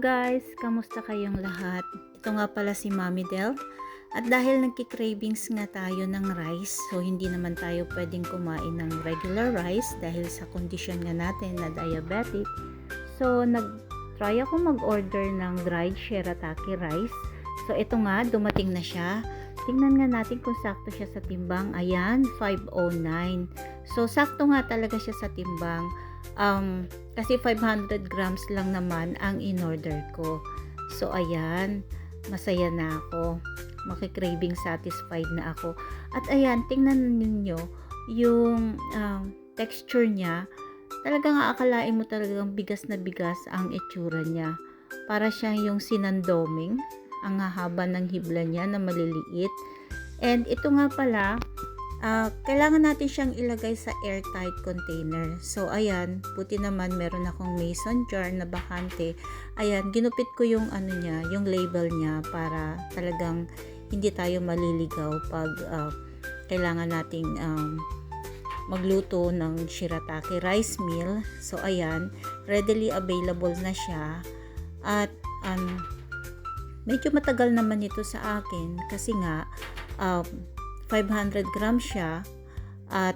Guys, kamusta kayong lahat? Ito nga pala si Mommy Del. At dahil nagki-cravings nga tayo ng rice, so hindi naman tayo pwedeng kumain ng regular rice dahil sa condition nga natin na diabetic. So nag-try ako mag-order ng dried shirataki rice. So ito nga, dumating na siya. Tingnan nga natin kung sakto siya sa timbang. Ayan, 509. So sakto nga talaga siya sa timbang. Kasi 500 grams lang naman ang in-order ko. So ayan, masaya na ako. Makikraving satisfied na ako. At ayan, tingnan ninyo yung texture niya. Talagang aakalain mo talagang bigas na bigas ang itsura niya. Para siyang yung sinandoming. Ang hahaba ng hibla niya na maliliit. And ito nga pala, kailangan natin siyang ilagay sa airtight container. So ayan, buti naman meron akong mason jar na bakante. Ayan, ginupit ko yung ano niya, yung label niya para talagang hindi tayo maliligaw pag kailangan nating magluto ng shirataki rice meal. So ayan, readily available na siya. At medyo matagal naman ito sa akin kasi nga 500 grams siya at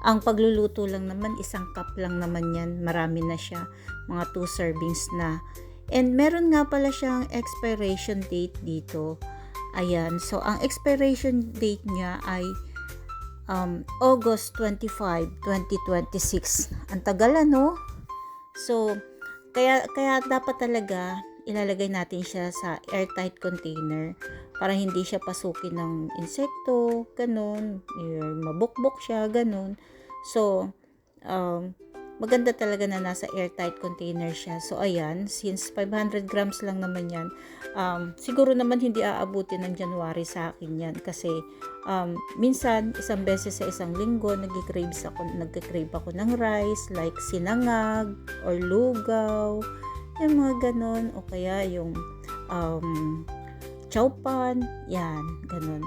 ang pagluluto lang naman isang cup lang naman yan, marami na siya, mga 2 servings na. And meron nga pala siyang expiration date dito. Ayan, so ang expiration date niya ay August 25, 2026. Ang tagal ano? So kaya dapat talaga ilalagay natin siya sa airtight container para hindi siya pasukin ng insekto, ganun, mabukbok siya, ganun. So, maganda talaga na nasa airtight container siya. So, ayan, since 500 grams lang naman yan, siguro naman hindi aabutin ng January sa akin yan kasi minsan, isang beses sa isang linggo, nagkikrave ako ng rice, like sinangag or lugaw, yung mga ganon, o kaya yung chowpan, yan, ganon.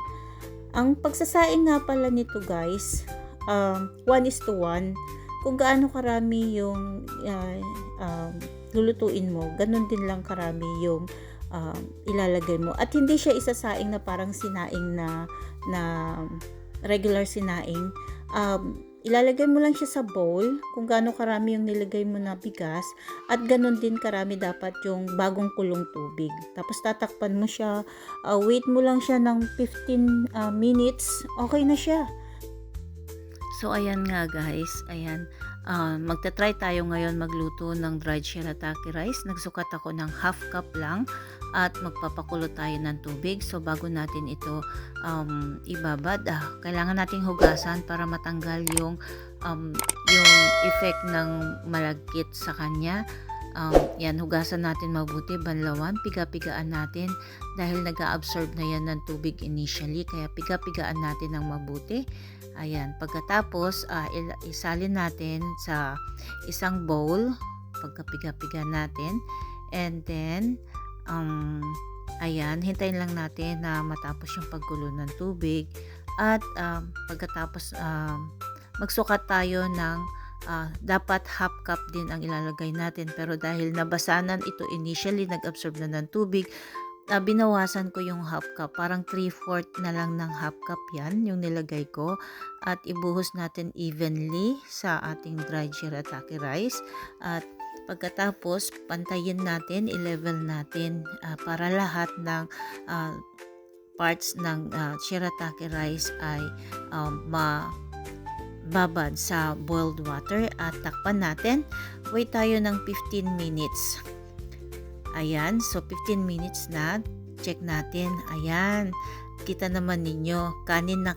Ang pagsasaing nga pala nito guys, 1:1, kung gaano karami yung lulutuin mo, ganon din lang karami yung ilalagay mo. At hindi siya isasaing na parang sinaing na regular sinaing. Ilalagay mo lang siya sa bowl kung gaano karami yung nilagay mo na bigas at ganun din karami dapat yung bagong kulong tubig. Tapos tatakpan mo siya, wait mo lang siya ng 15 minutes, okay na siya. So ayan nga guys, ayan, magta-try tayo ngayon magluto ng dried shirataki rice. Nagsukat ako ng half cup lang at magpapakulo tayo ng tubig. So bago natin ito ibabad, kailangan nating hugasan para matanggal yung effect ng malagkit sa kanya. Yan, hugasan natin mabuti, banlawan, piga-pigaan natin dahil nag-absorb na yan ng tubig initially, kaya piga-pigaan natin ng mabuti. Ayan, pagkatapos isalin natin sa isang bowl, pagkapiga-piga natin, and then ayan, hintayin lang natin na matapos yung pagkulo ng tubig at pagkatapos magsukat tayo ng dapat half cup din ang ilalagay natin, pero dahil nabasanan ito initially, nag-absorb na ng tubig, binawasan ko yung half cup, parang 3/4 na lang ng half cup yan yung nilagay ko, at ibuhos natin evenly sa ating dried shirataki rice. At pagkatapos pantayin natin, i-level natin para lahat ng parts ng shirataki rice ay mababad sa boiled water at takpan natin. Wait tayo ng 15 minutes. Ayan, so 15 minutes na, check natin, ayan, kita naman ninyo, kanin na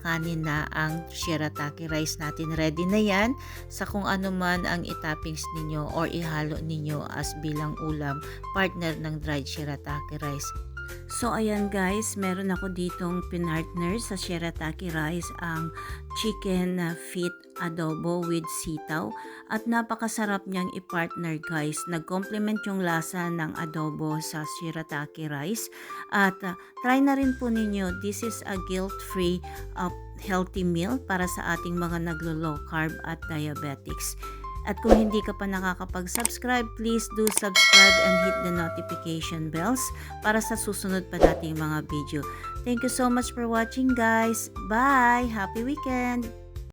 ang shirataki rice natin. Ready na yan sa kung ano man ang itoppings ninyo or ihalo ninyo as bilang ulam, partner ng dried shirataki rice. So ayan guys, meron ako ditong pinartner sa shirataki rice ang chicken feet adobo with sitaw at napakasarap niyang i-partner guys. Nag-complement yung lasa ng adobo sa shirataki rice at try na rin po ninyo. This is a guilt-free healthy meal para sa ating mga naglo-low carb at diabetics. At kung hindi ka pa nakakapag-subscribe, please do subscribe and hit the notification bells para sa susunod pa nating mga video. Thank you so much for watching, guys. Bye! Happy weekend!